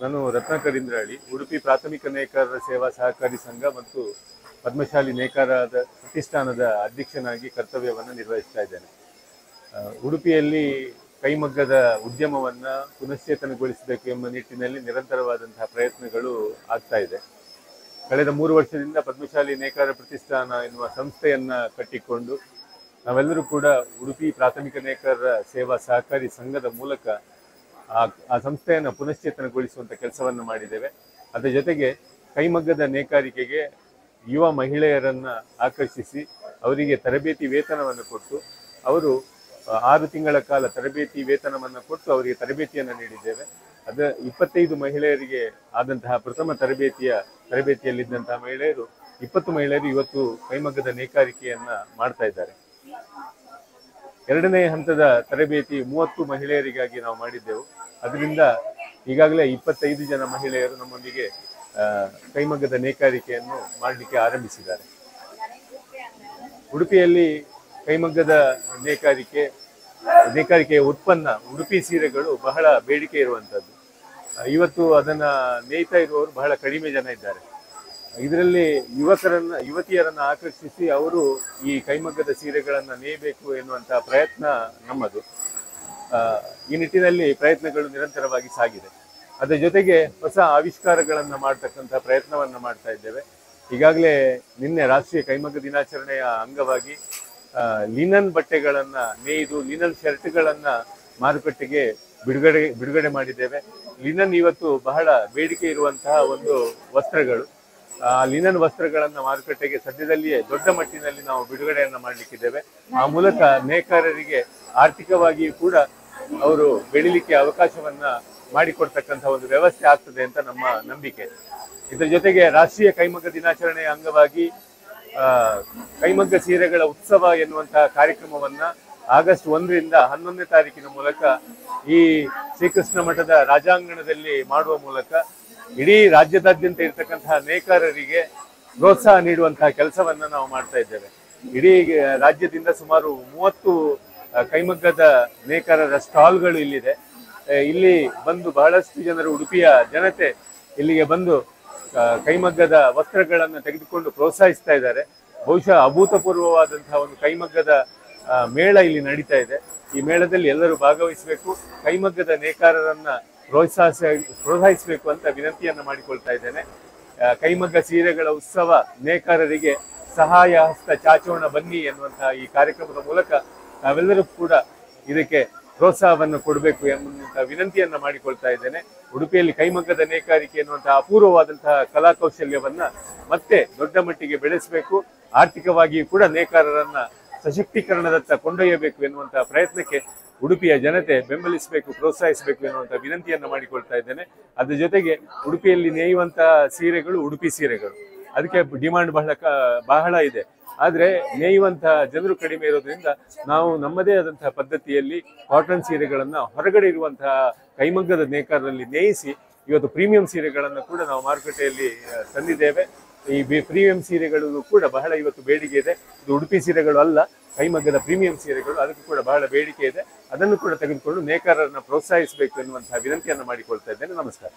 ನಾನು ರತ್ನಾಕರ್ ಇಂದ್ರಾಳಿ, ಉಡುಪಿ ಪ್ರಾಥಮಿಕ ನೇಕಾರರ ಸೇವಾ ಸಹಕಾರಿ ಸಂಘ ಮತ್ತು ಪದ್ಮಶಾಲಿ ನೇಕಾರರ ಪ್ರತಿಷ್ಠಾನದ ಅಧ್ಯಕ್ಷನಾಗಿ ಕರ್ತವ್ಯವನ್ನು ನಿರ್ವಹಿಸ್ತಾ ಇದ್ದೇನೆ. ಉಡುಪಿಯಲ್ಲಿ ಕೈಮಗ್ಗದ ಉದ್ಯಮವನ್ನು ಪುನಶ್ಚೇತನಗೊಳಿಸಬೇಕು ಎಂಬ ನಿಟ್ಟಿನಲ್ಲಿ ನಿರಂತರವಾದಂತಹ ಪ್ರಯತ್ನಗಳು ಆಗ್ತಾ ಇದೆ. ಕಳೆದ 3 ವರ್ಷದಿಂದ ಪದ್ಮಶಾಲಿ ನೇಕಾರ ಪ್ರತಿಷ್ಠಾನ ಎನ್ನುವ ಸಂಸ್ಥೆಯನ್ನು ಕಟ್ಟಿಕೊಂಡು ನಾವೆಲ್ಲರೂ ಕೂಡ ಉಡುಪಿ ಪ್ರಾಥಮಿಕ ನೇಕಾರರ ಸೇವಾ ಸಹಕಾರಿ ಸಂಘದ ಮೂಲಕ ಆ ಸಂಸ್ಥೆಯನ್ನು ಪುನಶ್ಚೇತನಗೊಳಿಸುವಂಥ ಕೆಲಸವನ್ನು ಮಾಡಿದ್ದೇವೆ. ಅದರ ಜೊತೆಗೆ ಕೈಮಗ್ಗದ ನೇಕಾರಿಕೆಗೆ ಯುವ ಮಹಿಳೆಯರನ್ನು ಆಕರ್ಷಿಸಿ ಅವರಿಗೆ ತರಬೇತಿ ವೇತನವನ್ನು ಕೊಟ್ಟು ಅವರು 6 ತಿಂಗಳ ಕಾಲ ತರಬೇತಿ ವೇತನವನ್ನು ಕೊಟ್ಟು ಅವರಿಗೆ ತರಬೇತಿಯನ್ನು ನೀಡಿದ್ದೇವೆ. 25 ಮಹಿಳೆಯರಿಗೆ ಆದಂತಹ ಪ್ರಥಮ ತರಬೇತಿಯಲ್ಲಿದ್ದಂತಹ ಮಹಿಳೆಯರು 20 ಮಹಿಳೆಯರು ಇವತ್ತು ಕೈಮಗ್ಗದ ನೇಕಾರಿಕೆಯನ್ನು ಮಾಡ್ತಾ ಇದ್ದಾರೆ. 2ನೇ ಹಂತದ ತರಬೇತಿ 30 ಮಹಿಳೆಯರಿಗಾಗಿ ನಾವು ಮಾಡಿದ್ದೆವು. ಅದರಿಂದ ಈಗಾಗಲೇ 25 ಜನ ಮಹಿಳೆಯರು ನಮ್ಮೊಂದಿಗೆ ಕೈಮಗ್ಗದ ನೇಕಾರಿಕೆಯನ್ನು ಮಾಡಲಿಕ್ಕೆ ಆರಂಭಿಸಿದ್ದಾರೆ. ಉಡುಪಿಯಲ್ಲಿ ಕೈಮಗ್ಗದ ನೇಕಾರಿಕೆಯ ಉತ್ಪನ್ನ ಉಡುಪಿ ಸೀರೆಗಳು ಬಹಳ ಬೇಡಿಕೆ ಇರುವಂಥದ್ದು. ಇವತ್ತು ಅದನ್ನ ನೇಯ್ತಾ ಇರುವವರು ಬಹಳ ಕಡಿಮೆ ಜನ ಇದ್ದಾರೆ. ಇದರಲ್ಲಿ ಯುವತಿಯರನ್ನ ಆಕರ್ಷಿಸಿ ಅವರು ಈ ಕೈಮಗ್ಗದ ಸೀರೆಗಳನ್ನು ನೇಯಬೇಕು ಎನ್ನುವಂತಹ ಪ್ರಯತ್ನ ನಮ್ಮದು. ಈ ನಿಟ್ಟಿನಲ್ಲಿ ಪ್ರಯತ್ನಗಳು ನಿರಂತರವಾಗಿ ಸಾಗಿದೆ. ಅದರ ಜೊತೆಗೆ ಹೊಸ ಆವಿಷ್ಕಾರಗಳನ್ನು ಮಾಡ್ತಕ್ಕಂಥ ಪ್ರಯತ್ನವನ್ನು ಮಾಡ್ತಾ ಇದ್ದೇವೆ. ಈಗಾಗಲೇ ನಿನ್ನೆ ರಾಷ್ಟ್ರೀಯ ಕೈಮಗ್ಗ ದಿನಾಚರಣೆಯ ಅಂಗವಾಗಿ ಲಿನನ್ ಬಟ್ಟೆಗಳನ್ನ ನೇಯ್ದು ಲಿನನ್ ಶರ್ಟ್ಗಳನ್ನ ಮಾರುಕಟ್ಟೆಗೆ ಬಿಡುಗಡೆ ಮಾಡಿದ್ದೇವೆ. ಲಿನನ್ ಇವತ್ತು ಬಹಳ ಬೇಡಿಕೆ ಇರುವಂತಹ ಒಂದು ವಸ್ತ್ರಗಳು. ಲಿನನ್ ವಸ್ತ್ರಗಳನ್ನ ಮಾರುಕಟ್ಟೆಗೆ ಸದ್ಯದಲ್ಲಿಯೇ ದೊಡ್ಡ ಮಟ್ಟಿನಲ್ಲಿ ನಾವು ಬಿಡುಗಡೆಯನ್ನ ಮಾಡಲಿಕ್ಕಿದ್ದೇವೆ. ಆ ಮೂಲಕ ನೇಕಾರರಿಗೆ ಆರ್ಥಿಕವಾಗಿಯೂ ಕೂಡ ಅವರು ಬೆಳಿಲಿಕ್ಕೆ ಅವಕಾಶವನ್ನ ಮಾಡಿಕೊಡ್ತಕ್ಕಂಥ ಒಂದು ವ್ಯವಸ್ಥೆ ಆಗ್ತದೆ ಅಂತ ನಮ್ಮ ನಂಬಿಕೆ. ಇದರ ಜೊತೆಗೆ ರಾಷ್ಟ್ರೀಯ ಕೈಮಗ್ಗ ದಿನಾಚರಣೆಯ ಅಂಗವಾಗಿ ಕೈಮಗ್ಗ ಸೀರೆಗಳ ಉತ್ಸವ ಎನ್ನುವಂತಹ ಕಾರ್ಯಕ್ರಮವನ್ನ ಆಗಸ್ಟ್ 1ರಿಂದ 11ನೇ ತಾರೀಕಿನ ಮೂಲಕ ಈ ಶ್ರೀಕೃಷ್ಣ ಮಠದ ರಾಜಾಂಗಣದಲ್ಲಿ ಮಾಡುವ ಮೂಲಕ ಇಡೀ ರಾಜ್ಯದಾದ್ಯಂತ ಇರತಕ್ಕಂತಹ ನೇಕಾರರಿಗೆ ಪ್ರೋತ್ಸಾಹ ನೀಡುವಂತಹ ಕೆಲಸವನ್ನ ನಾವು ಮಾಡ್ತಾ ಇದ್ದೇವೆ. ಇಡೀ ರಾಜ್ಯದಿಂದ ಸುಮಾರು 30 ಕೈಮಗ್ಗದ ನೇಕಾರರ ಸ್ಟಾಲ್ಗಳು ಇಲ್ಲಿದೆ. ಇಲ್ಲಿ ಬಂದು ಬಹಳಷ್ಟು ಜನರು, ಉಡುಪಿಯ ಜನತೆ ಇಲ್ಲಿಗೆ ಬಂದು ಕೈಮಗ್ಗದ ವಸ್ತ್ರಗಳನ್ನು ತೆಗೆದುಕೊಂಡು ಪ್ರೋತ್ಸಾಹಿಸ್ತಾ ಇದ್ದಾರೆ. ಬಹುಶಃ ಅಭೂತಪೂರ್ವವಾದಂತಹ ಒಂದು ಕೈಮಗ್ಗದ ಮೇಳ ಇಲ್ಲಿ ನಡೀತಾ ಇದೆ. ಈ ಮೇಳದಲ್ಲಿ ಎಲ್ಲರೂ ಭಾಗವಹಿಸಬೇಕು, ಕೈಮಗ್ಗದ ನೇಕಾರರನ್ನ ಪ್ರೋತ್ಸಾಹಿಸಬೇಕು ಅಂತ ವಿನಂತಿಯನ್ನ ಮಾಡಿಕೊಳ್ತಾ ಇದ್ದೇನೆ. ಕೈಮಗ್ಗ ಸೀರೆಗಳ ಉತ್ಸವ ನೇಕಾರರಿಗೆ ಸಹಾಯ ಹಸ್ತ ಚಾಚೋಣ ಬನ್ನಿ ಎನ್ನುವಂತಹ ಈ ಕಾರ್ಯಕ್ರಮದ ಮೂಲಕ ನಾವೆಲ್ಲರೂ ಕೂಡ ಇದಕ್ಕೆ ಪ್ರೋತ್ಸಾಹವನ್ನು ಕೊಡಬೇಕು ಎನ್ನುವಂತಹ ವಿನಂತಿಯನ್ನ ಮಾಡಿಕೊಳ್ತಾ ಇದ್ದೇನೆ. ಉಡುಪಿಯಲ್ಲಿ ಕೈಮಗ್ಗದ ನೇಕಾರಿಕೆ ಎನ್ನುವಂತಹ ಅಪೂರ್ವವಾದಂತಹ ಕಲಾ ಕೌಶಲ್ಯವನ್ನ ಮತ್ತೆ ದೊಡ್ಡ ಮಟ್ಟಿಗೆ ಬೆಳೆಸಬೇಕು, ಆರ್ಥಿಕವಾಗಿಯೂ ಕೂಡ ನೇಕಾರರನ್ನ ಸಶಕ್ತೀಕರಣದತ್ತ ಕೊಂಡೊಯ್ಯಬೇಕು ಎನ್ನುವಂತಹ ಪ್ರಯತ್ನಕ್ಕೆ ಉಡುಪಿಯ ಜನತೆ ಬೆಂಬಲಿಸಬೇಕು, ಪ್ರೋತ್ಸಾಹಿಸಬೇಕು ಎನ್ನುವಂತಹ ವಿನಂತಿಯನ್ನ ಮಾಡಿಕೊಳ್ತಾ ಇದ್ದೇನೆ. ಅದ್ರ ಜೊತೆಗೆ ಉಡುಪಿಯಲ್ಲಿ ನೇಯುವಂತಹ ಸೀರೆಗಳು ಉಡುಪಿ ಸೀರೆಗಳು, ಅದಕ್ಕೆ ಡಿಮಾಂಡ್ ಬಹಳ ಇದೆ. ಆದರೆ ನೇಯುವಂತಹ ಜನರು ಕಡಿಮೆ ಇರೋದ್ರಿಂದ ನಾವು ನಮ್ಮದೇ ಆದಂತಹ ಪದ್ಧತಿಯಲ್ಲಿ ಕಾಟನ್ ಸೀರೆಗಳನ್ನ ಹೊರಗಡೆ ಇರುವಂತಹ ಕೈಮಗ್ಗದ ನೇಕಾರರಲ್ಲಿ ನೇಯಿಸಿ ಇವತ್ತು ಪ್ರೀಮಿಯಂ ಸೀರೆಗಳನ್ನು ಕೂಡ ನಾವು ಮಾರುಕಟ್ಟೆಯಲ್ಲಿ ತಂದಿದ್ದೇವೆ. ಈ ಪ್ರೀಮಿಯಂ ಸೀರೆಗಳು ಕೂಡ ಬಹಳ ಇವತ್ತು ಬೇಡಿಕೆ ಇದೆ. ಇದು ಉಡುಪಿ ಸೀರೆಗಳು ಅಲ್ಲ, ಕೈಮಗ್ಗದ ಪ್ರೀಮಿಯಂ ಸೀರೆಗಳು, ಅದಕ್ಕೂ ಕೂಡ ಬಹಳ ಬೇಡಿಕೆ ಇದೆ. ಅದನ್ನು ಕೂಡ ತೆಗೆದುಕೊಂಡು ನೇಕಾರರನ್ನ ಪ್ರೋತ್ಸಾಹಿಸಬೇಕು ಎನ್ನುವಂತಹ ವಿನಂತಿಯನ್ನು ಮಾಡಿಕೊಳ್ತಾ ಇದ್ದೇನೆ. ನಮಸ್ಕಾರ.